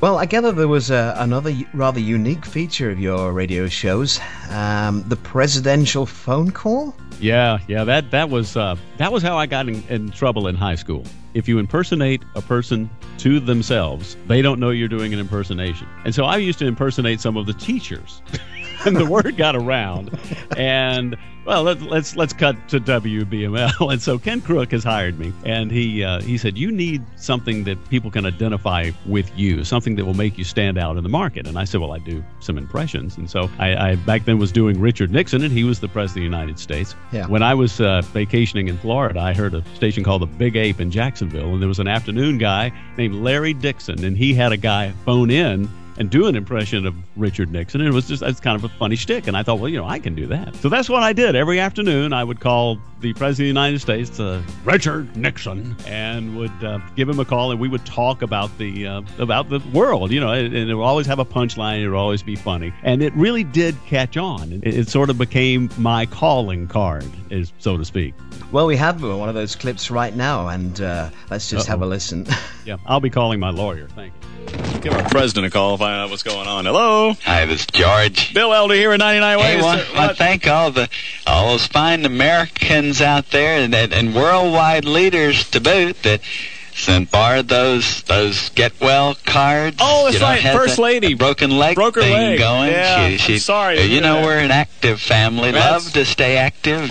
Well, I gather there was another rather unique feature of your radio shows, the presidential phone call. Yeah, that was how I got in trouble in high school. If you impersonate a person to themselves, they don't know you're doing an impersonation. And so I used to impersonate some of the teachers. And the word got around, and well, let's cut to WBML. And so Ken Crook has hired me, and he said, you need something that people can identify with you, something that will make you stand out in the market. And I said, well, I do some impressions. And so I back then was doing Richard Nixon, and he was the President of the United States. Yeah. When I was vacationing in Florida, I heard a station called the Big Ape in Jacksonville, and there was an afternoon guy named Larry Dixon, and he had a guy phone in and do an impression of Richard Nixon. And it's kind of a funny shtick. And I thought, well, I can do that. So that's what I did. Every afternoon, I would call the President of the United States, Richard Nixon, and would give him a call, and we would talk about the world, and it would always have a punchline. It would always be funny. And it really did catch on. It sort of became my calling card, so to speak. Well, we have one of those clips right now, and let's just have a listen. Yeah, I'll be calling my lawyer. Thank you. Give our president a call, find out what's going on. Hello? Hi, this is George. Bill Elder here at 99 Ways. Hey, I thank all those fine Americans out there and worldwide leaders to boot that borrowed those get well cards. Oh, that's right, First Lady. Broken leg Broke her thing leg. going. Yeah, I'm sorry. We're an active family. Love to stay active.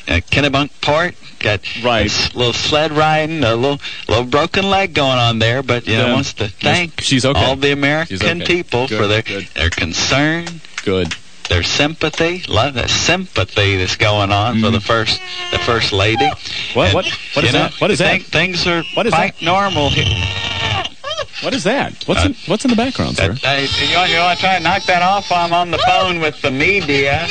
Kennebunkport got right. A little sled riding, a little broken leg going on there, but wants to thank She's okay. all the American people for their concern. Good. Their sympathy, love that sympathy that's going on for the first lady. What is that? What is that? Things are quite normal here. What is that? What's in the background, sir? You want to try and knock that off while I'm on the phone with the media?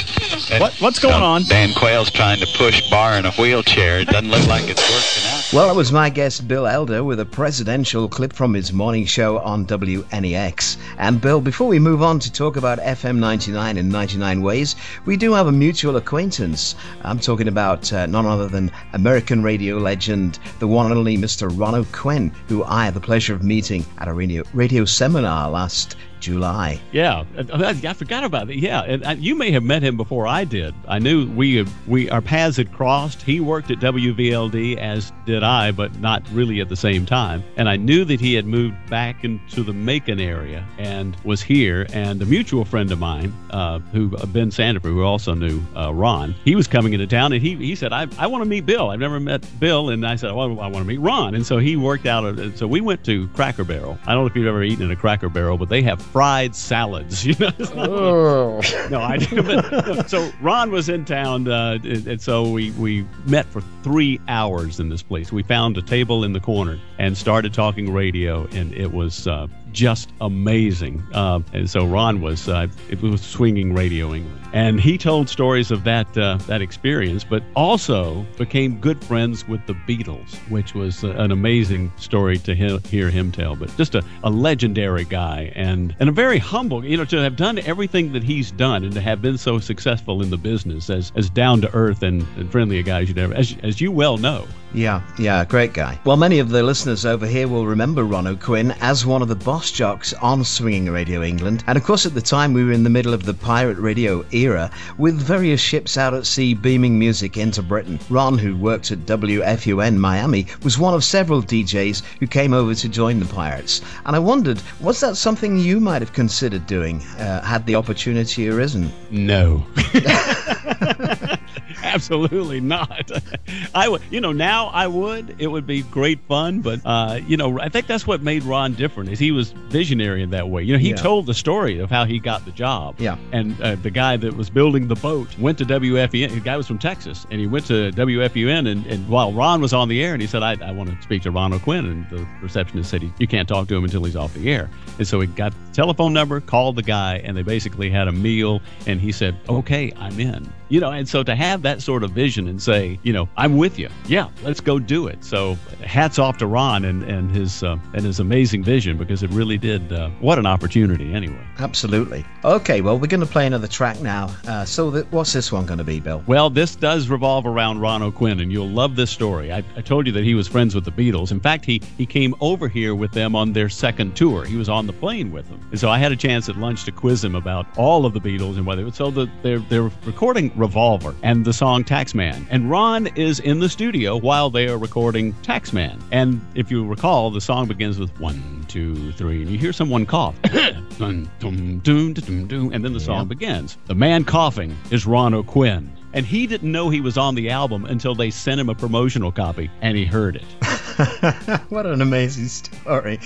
What's going on? Dan Quayle's trying to push Barr in a wheelchair. It doesn't look like it's working out. Well, it was my guest, Bill Elder, with a presidential clip from his morning show on WNEX. And Bill, before we move on to talk about FM 99 and 99 Ways, we do have a mutual acquaintance. I'm talking about none other than American radio legend, the one and only Mr. Ron O'Quinn, who I had the pleasure of meeting at a radio seminar last July. Yeah, I forgot about it. Yeah, and you may have met him before I did. I knew our paths had crossed. He worked at WVLD, as did I, but not really at the same time. And I knew that he had moved back into the Macon area and was here. And a mutual friend of mine, Ben Sandifer, who also knew Ron, he was coming into town, and he said, I want to meet Bill. I've never met Bill. And I said, I want to meet Ron. And so he worked out. So we went to Cracker Barrel. I don't know if you've ever eaten at a Cracker Barrel, but they have fried salads. No, I didn't. So Ron was in town, and so we met for 3 hours in this place. We found a table in the corner and started talking radio, and it was just amazing. And so Ron was swinging Radio England, and he told stories of that experience, but also became good friends with the Beatles, which was an amazing story to hear him tell. But just a legendary guy, and a very humble, to have done everything that he's done and to have been so successful in the business as down to earth and friendly a guy as you'd ever, as you well know. Yeah, great guy. Well, many of the listeners over here will remember Ron O'Quinn as one of the boss jocks on Swinging Radio England. And of course, at the time, we were in the middle of the pirate radio era, with various ships out at sea beaming music into Britain. Ron, who worked at WFUN Miami, was one of several DJs who came over to join the pirates. And I wondered, was that something you might have considered doing, had the opportunity arisen? No. Absolutely not. I would, now I would. It would be great fun, but I think that's what made Ron different. Is he was visionary in that way. He told the story of how he got the job. Yeah. And the guy that was building the boat went to WFUN. The guy was from Texas, and he went to WFUN, and while Ron was on the air, and he said, I want to speak to Ron O'Quinn, and the receptionist said, you can't talk to him until he's off the air. And so he got the telephone number, called the guy, and they basically had a meal, and he said, okay, I'm in. And so to have that that sort of vision and say, I'm with you. Yeah, let's go do it. So hats off to Ron and his amazing vision, because it really did. What an opportunity, anyway. Absolutely. Okay, well, we're going to play another track now. What's this one going to be, Bill? Well, this does revolve around Ron O'Quinn, and you'll love this story. I told you that he was friends with the Beatles. In fact, he came over here with them on their second tour. He was on the plane with them. And so I had a chance at lunch to quiz him about all of the Beatles and whether they're recording Revolver and the song Taxman. And Ron is in the studio while they are recording Taxman. And if you recall, the song begins with 1, 2, 3, and you hear someone cough. And then the song begins. The man coughing is Ron O'Quinn. And he didn't know he was on the album until they sent him a promotional copy, and he heard it. What an amazing story.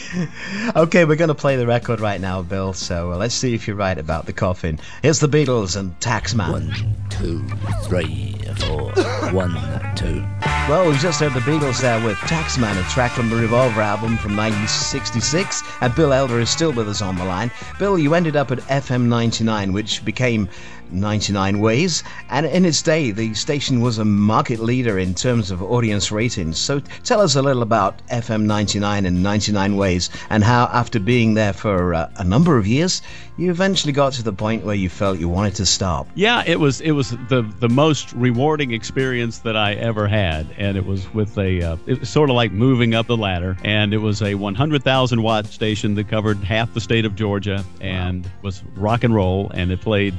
Okay, we're going to play the record right now, Bill, so let's see if you're right about the coughing. Here's the Beatles and Taxman. 1, 2, 3, 4. 1, 2. Well, we've just heard the Beatles there with Taxman, a track from the Revolver album from 1966, and Bill Elder is still with us on the line. Bill, you ended up at FM 99, which became 99 Ways, and in its day the station was a market leader in terms of audience ratings. So tell us a little about FM 99 and 99 Ways, and how after being there for a number of years you eventually got to the point where you felt you wanted to stop. Yeah, it was the most rewarding experience that I ever had, and it was with it was sort of like moving up the ladder, and it was a 100,000 watt station that covered half the state of Georgia, and was rock and roll, and it played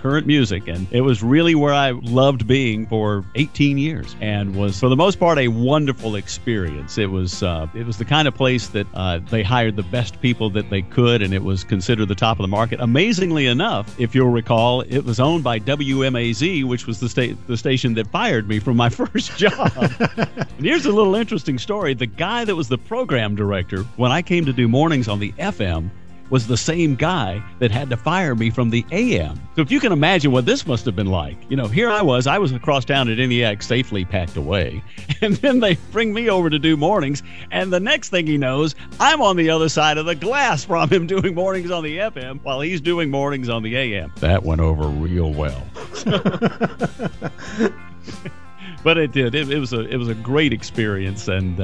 current music, and it was really where I loved being for 18 years, and was for the most part a wonderful experience. It was the kind of place that they hired the best people that they could, and it was considered the top of the market. Amazingly enough, if you'll recall, it was owned by WMAZ, which was the station that fired me from my first job. And here's a little interesting story. The guy that was the program director when I came to do mornings on the FM was the same guy that had to fire me from the AM. So if you can imagine what this must have been like. Here I was across town at NEX, safely packed away, and then they bring me over to do mornings, and the next thing he knows, I'm on the other side of the glass from him doing mornings on the FM while he's doing mornings on the AM. That went over real well. But it did. It was a great experience, and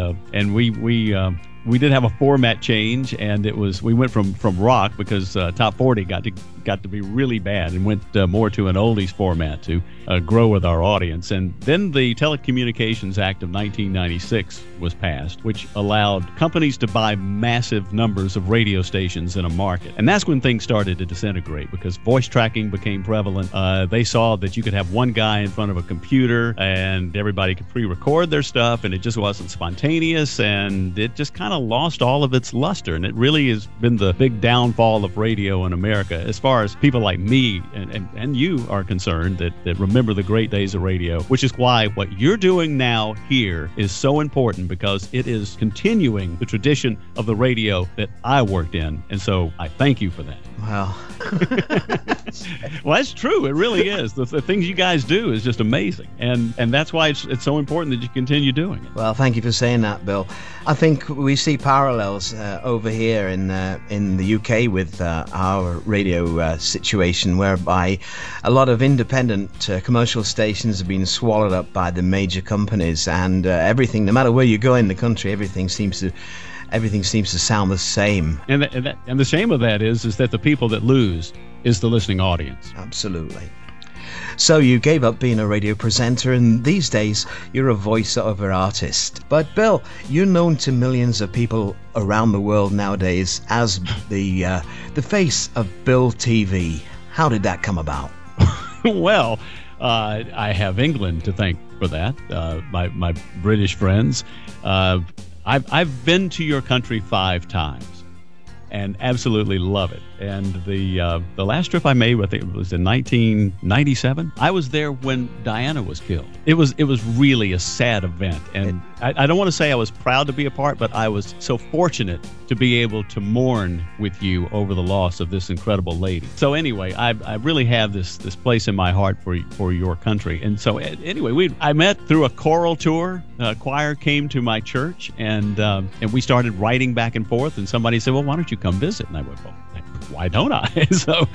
we did have a format change, and we went from rock, because Top 40 got to be really bad, and went more to an oldies format to grow with our audience. And then the Telecommunications Act of 1996 was passed, which allowed companies to buy massive numbers of radio stations in a market. And that's when things started to disintegrate, because voice tracking became prevalent. They saw that you could have one guy in front of a computer and everybody could pre-record their stuff, and it just wasn't spontaneous, and it just kind of lost all of its luster. And it really has been the big downfall of radio in America, as far as people like me and you are concerned, that remember the great days of radio, which is why what you're doing now here is so important, because it is continuing the tradition of the radio that I worked in. And so I thank you for that. Well, well, that's true. It really is. The things you guys do is just amazing. And that's why it's so important that you continue doing it. Well, thank you for saying that, Bill. I think we see parallels over here in the UK with our radio situation, whereby a lot of independent commercial stations have been swallowed up by the major companies, and everything, no matter where you go in the country, everything seems to sound the same. And the shame of that is that the people that lose is the listening audience. Absolutely. So you gave up being a radio presenter, and these days you're a voiceover artist. But Bill, you're known to millions of people around the world nowadays as the face of BillTv. How did that come about? Well, I have England to thank for that. My British friends. I've been to your country 5 times and absolutely love it. And the last trip I made, I think it was in 1997. I was there when Diana was killed. It was really a sad event, and I don't want to say I was proud to be a part, but I was so fortunate to be able to mourn with you over the loss of this incredible lady. So anyway, I really have this place in my heart for your country. And so anyway, I met through a choral tour. A choir came to my church, and we started writing back and forth. And somebody said, "Well, why don't you come visit?" And I went, "Well, why don't I?" So,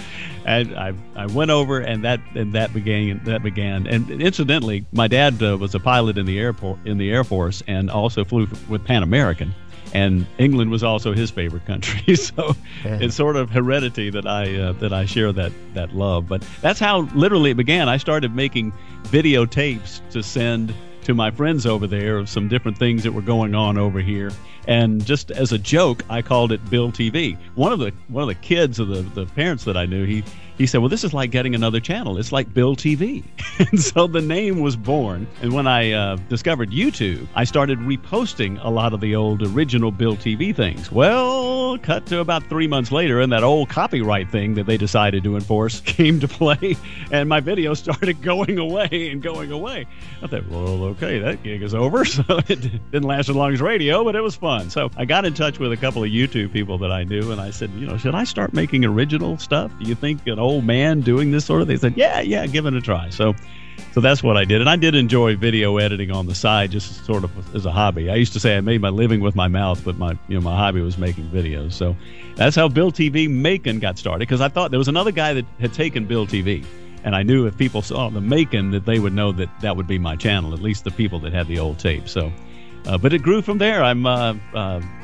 and I went over, and that began. And incidentally, my dad was a pilot in the Air Force, and also flew with Pan American. And England was also his favorite country, so it's sort of heredity that I share that love. But that's how literally it began. I started making videotapes to send to my friends over there of some different things that were going on over here. And just as a joke, I called it BillTv. One of the kids of the parents that I knew, he said, "Well, this is like getting another channel. It's like BillTv." And so the name was born. And when I discovered YouTube, I started reposting a lot of the old original BillTv things. Well, cut to about 3 months later, and that old copyright thing that they decided to enforce came to play, and my videos started going away and going away. I thought, well, okay, that gig is over. So it didn't last as long as radio, but it was fun. So I got in touch with a couple of YouTube people that I knew, and I said, should I start making original stuff? Do you think an old man doing this sort of thing? They said, yeah, give it a try. So that's what I did. And I did enjoy video editing on the side, just sort of as a hobby. I used to say I made my living with my mouth, but my hobby was making videos. So that's how BillTv Macon got started, because I thought there was another guy that had taken BillTv. And I knew if people saw the Macon that they would know that would be my channel, at least the people that had the old tape. So, but it grew from there. I'm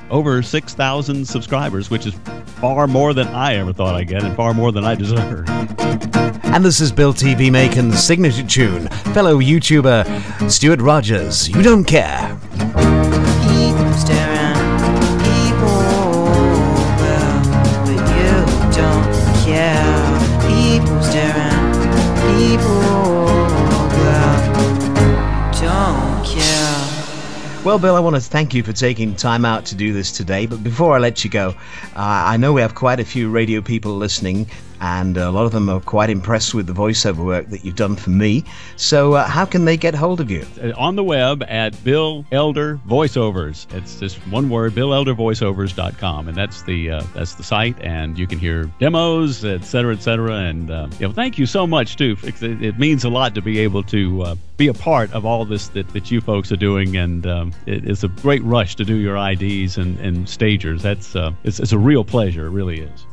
over 6,000 subscribers, which is far more than I ever thought I'd get and far more than I deserve. And this is BillTv Macon's signature tune, fellow YouTuber Stuart Rogers, You Don't Care. People staring, people, but you don't care. People staring, people, don't care. Well, Bill, I want to thank you for taking time out to do this today. But before I let you go, I know we have quite a few radio people listening, and a lot of them are quite impressed with the voiceover work that you've done for me. So how can they get hold of you? On the web at Bill Elder Voiceovers. It's just one word, BillElderVoiceovers.com, and that's the site, and you can hear demos, et cetera, and thank you so much too. It means a lot to be able to be a part of all this that you folks are doing, and it's a great rush to do your IDs and stagers. It's a real pleasure. It really is.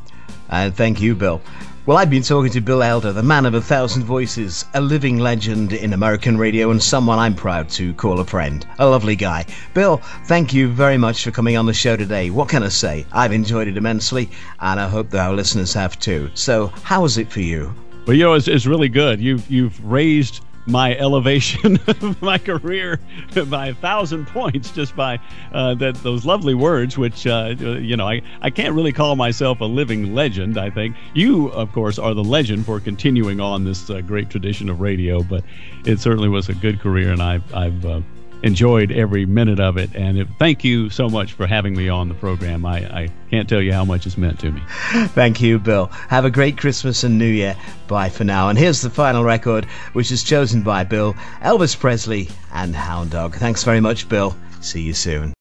And thank you, Bill. Well, I've been talking to Bill Elder, the man of 1,000 voices, a living legend in American radio, and someone I'm proud to call a friend. A lovely guy. Bill, thank you very much for coming on the show today. What can I say? I've enjoyed it immensely, and I hope that our listeners have too. So, how was it for you? Well, it's really good. You've raised my elevation of my career by 1,000 points just by those lovely words, which I can't really call myself a living legend. I think you, of course, are the legend for continuing on this great tradition of radio, but it certainly was a good career, and I've enjoyed every minute of it. And thank you so much for having me on the program. I can't tell you how much it's meant to me. Thank you, Bill. Have a great Christmas and New Year. Bye for now. And here's the final record, which is chosen by Bill, Elvis Presley and Hound Dog. Thanks very much, Bill. See you soon.